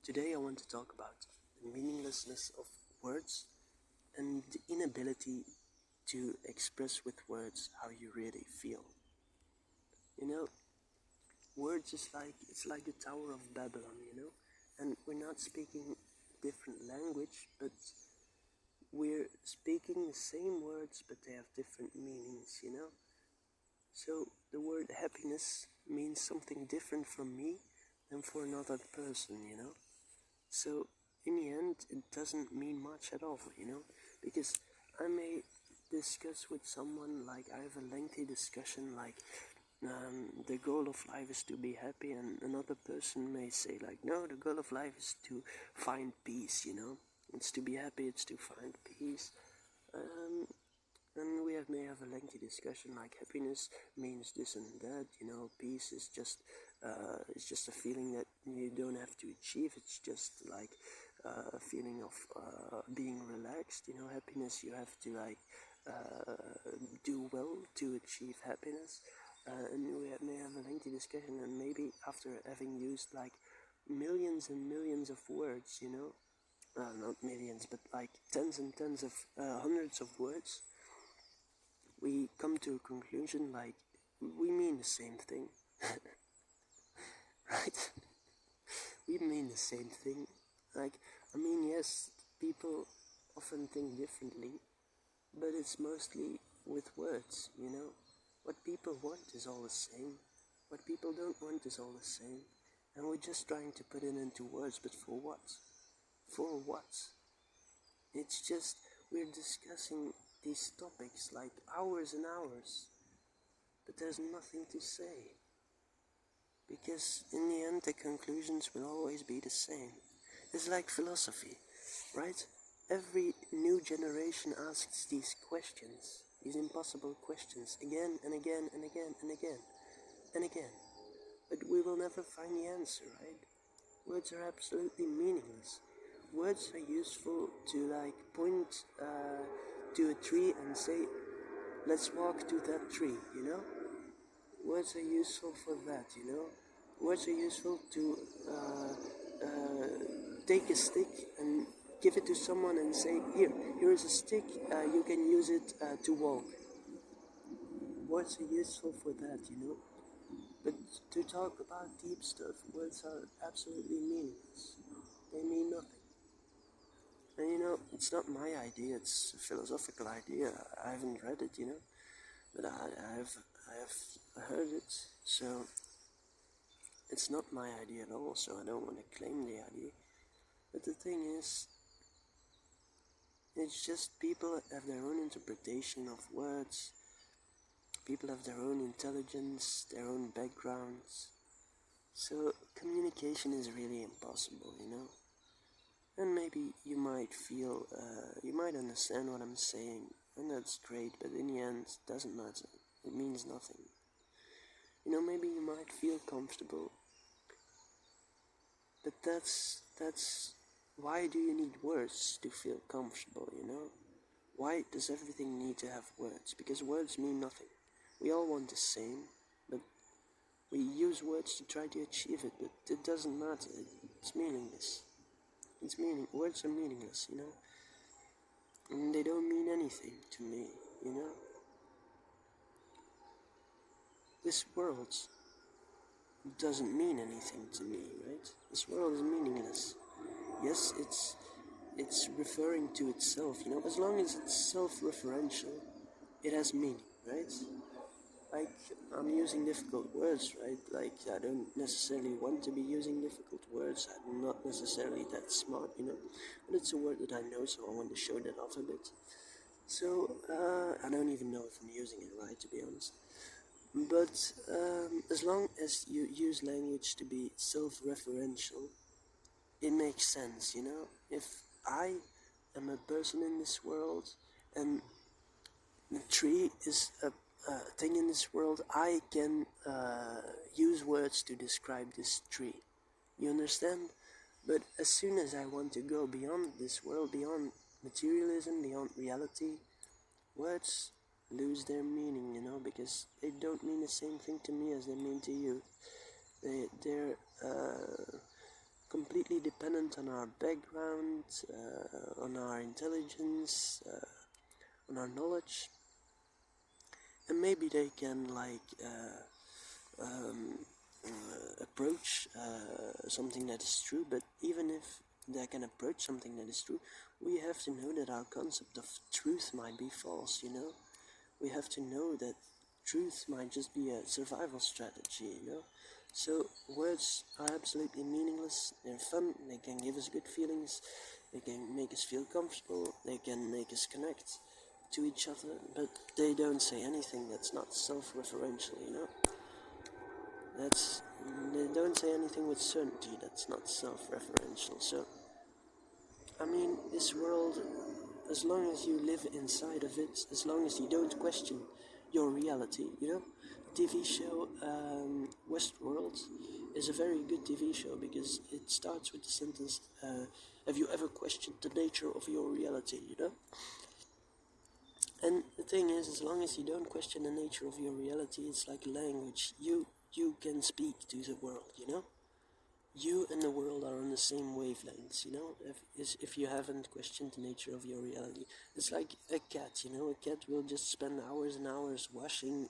Today I want to talk about the meaninglessness of words and the inability to express with words how you really feel. You know, words is it's like the Tower of Babylon, and we're not speaking different language, but we're speaking the same words, but they have different meanings. So the word happiness means something different from me than for another person. So in the end, it doesn't mean much at all, because I may discuss with someone, like I have a lengthy discussion, like the goal of life is to be happy, and another person may say, like, no, the goal of life is to find peace. It's to be happy, it's to find peace. And may have a lengthy discussion, like happiness means this and that. Peace is just a feeling that you don't have to achieve. It's just like a feeling of being relaxed. Happiness, you have to do well to achieve happiness. And we may have a lengthy discussion, and maybe after having used like millions and millions of words, not millions, but like tens and tens of hundreds of words, we come to a conclusion like we mean the same thing. Right? We mean the same thing. Yes, people often think differently, but it's mostly with words. What people want is all the same. What people don't want is all the same. And we're just trying to put it into words, but for what? For what? It's just, we're discussing these topics like hours and hours, but there's nothing to say. Because in the end, the conclusions will always be the same. It's like philosophy, right? Every new generation asks these questions, these impossible questions, again and again and again and again and again. But we will never find the answer, right? Words are absolutely meaningless. Words are useful to point to a tree and say, let's walk to that tree. Words are useful for that. Words are useful to take a stick and give it to someone and say, here is a stick, you can use it to walk. Words are useful for that. But to talk about deep stuff, words are absolutely meaningless. They mean nothing. And it's not my idea, it's a philosophical idea. I haven't read it, but I have heard it, so it's not my idea at all, so I don't want to claim the idea. But the thing is, it's just people have their own interpretation of words. People have their own intelligence, their own backgrounds. So communication is really impossible. And maybe you might feel, you might understand what I'm saying, and that's great, but in the end, it doesn't matter. It means nothing. Maybe you might feel comfortable, but that's why do you need words to feel comfortable? Why does everything need to have words? Because words mean nothing. We all want the same, but we use words to try to achieve it, but it doesn't matter. It's meaningless. Words are meaningless, and they don't mean anything to me. This world doesn't mean anything to me, right? This world is meaningless. Yes, it's referring to itself, as long as it's self-referential, it has meaning, right? I'm using difficult words, right? I don't necessarily want to be using difficult words. I'm not necessarily that smart, but it's a word that I know, so I want to show that off a bit. So, I don't even know if I'm using it right, to be honest. But as long as you use language to be self-referential, it makes sense, If I am a person in this world, and the tree is a thing in this world, I can use words to describe this tree. You understand? But as soon as I want to go beyond this world, beyond materialism, beyond reality, words lose their meaning, because they don't mean the same thing to me as they mean to you. They're completely dependent environment, on our background, on our intelligence, on our knowledge, and maybe they can approach something that is true. But even if they can approach something that is true, we have to know that our concept of truth might be false. We have to know that truth might just be a survival strategy. So words are absolutely meaningless. They're fun, they can give us good feelings, they can make us feel comfortable, they can make us connect to each other, but they don't say anything that's not self-referential. They don't say anything with certainty that's not self-referential. So, I mean, this world, as long as you live inside of it, as long as you don't question your reality, the TV show Westworld is a very good TV show because it starts with the sentence, have you ever questioned the nature of your reality, And the thing is, as long as you don't question the nature of your reality, it's like language. You can speak to the world, You and the world are on the same wavelengths, if you haven't questioned the nature of your reality. It's like a cat, A cat will just spend hours and hours washing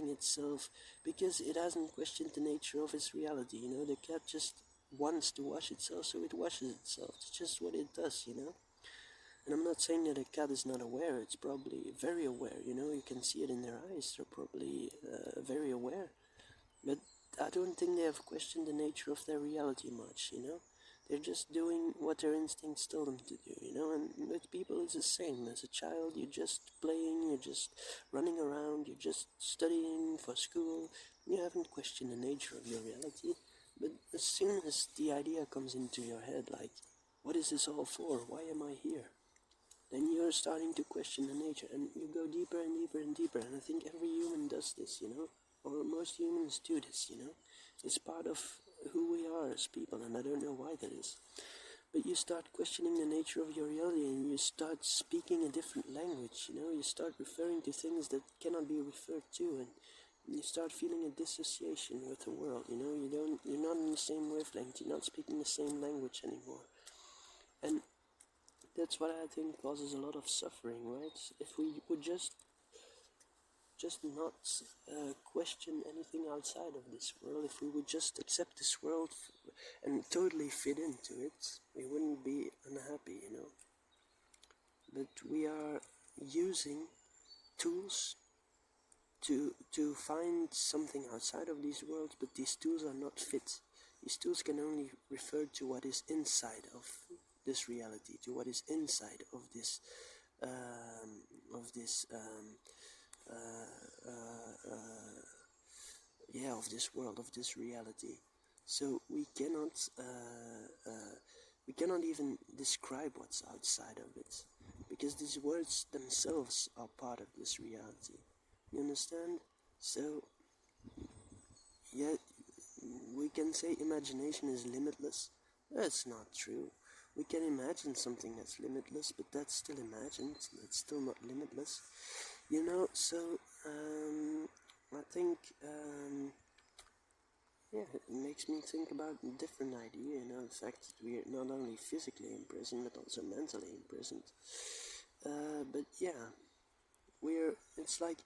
itself because it hasn't questioned the nature of its reality, The cat just wants to wash itself, so it washes itself. It's just what it does, And I'm not saying that a cat is not aware. It's probably very aware, You can see it in their eyes. They're probably very aware. But I don't think they have questioned the nature of their reality much, They're just doing what their instincts tell them to do, And with people it's the same. As a child, you're just playing, you're just running around, you're just studying for school. You haven't questioned the nature of your reality. But as soon as the idea comes into your head, like, what is this all for? Why am I here? Then you're starting to question the nature, and you go deeper and deeper and deeper. And I think every human does this, or most humans do this, It's part of who we are as people, and I don't know why that is. But you start questioning the nature of your reality, and you start speaking a different language, You start referring to things that cannot be referred to, and you start feeling a dissociation with the world, You're not in the same wavelength. You're not speaking the same language anymore, and that's what I think causes a lot of suffering, right? If we would just not question anything outside of this world, if we would just accept this world and totally fit into it, we wouldn't be unhappy, But we are using tools to find something outside of these worlds, but these tools are not fit. These tools can only refer to what is inside of this reality, to what is inside of this of this world, of this reality. So we cannot even describe what's outside of it, because these words themselves are part of this reality. You understand? So yeah, we can say imagination is limitless. That's not true. We can imagine something that's limitless, but that's still imagined. That's still not limitless. So I think it makes me think about a different idea, the fact that we're not only physically imprisoned, but also mentally imprisoned. But yeah, it's like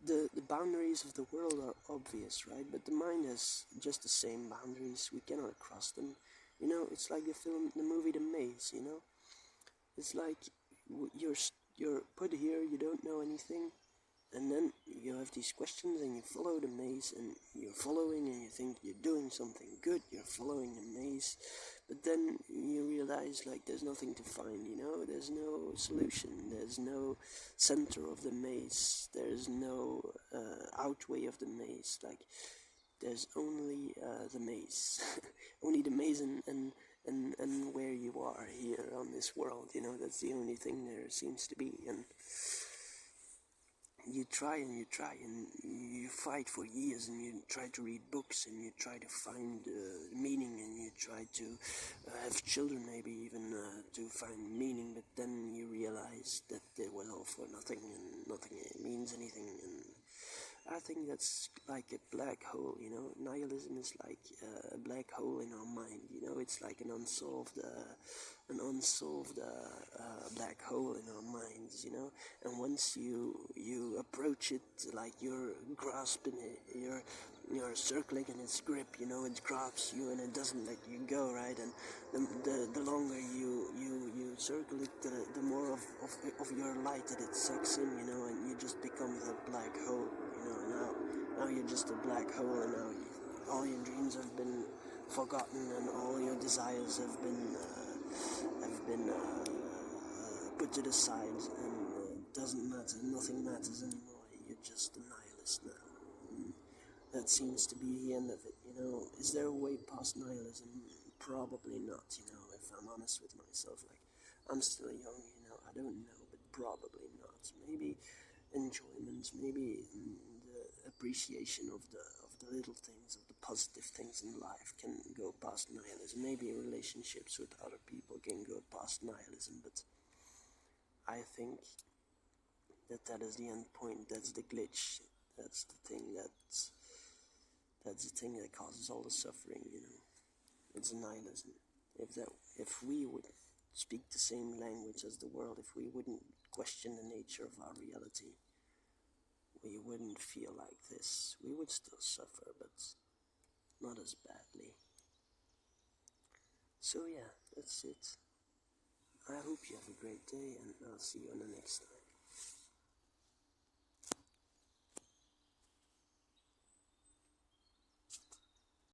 the boundaries of the world are obvious, right? But the mind has just the same boundaries. We cannot cross them. It's like the movie The Maze, It's like you're put here, you don't know anything, and then you have these questions and you follow the maze, and you're following and you think you're doing something good, you're following the maze, but then you realize there's nothing to find, there's no solution, there's no center of the maze, there's no outway of the maze, there's only the maze, only the maze and where you are here on this world, that's the only thing there seems to be. And you try and you fight for years, and you try to read books, and you try to find meaning, and you try to have children, maybe even to find meaning, but then you realize that it was all for nothing, and nothing means anything, and I think that's like a black hole, you know. Nihilism is like a black hole in our mind, you know. It's like an unsolved black hole in our minds, you know. And once you approach it, like you're grasping it, you're circling in its grip, you know. It grabs you and it doesn't let you go, right? And the longer you circle it, the more of your light that it sucks in, you know, and you just become that black hole, you know. Now you're just a black hole, and all your dreams have been forgotten, and all your desires have been put to the side, and it doesn't matter. Nothing matters anymore. You're just a nihilist now. That seems to be the end of it, you know. Is there a way past nihilism? Probably not, you know, if I'm honest with myself. Like, I'm still young, you know, I don't know, but probably not. Maybe enjoyment, maybe the appreciation of the little things, of the positive things in life can go past nihilism. Maybe relationships with other people can go past nihilism, but I think that is the end point. That's the glitch. That's the thing that causes all the suffering, you know. It's nihilism. If we would speak the same language as the world, if we wouldn't question the nature of our reality, we wouldn't feel like this. We would still suffer, but not as badly. So yeah, that's it. I hope you have a great day, and I'll see you on the next time.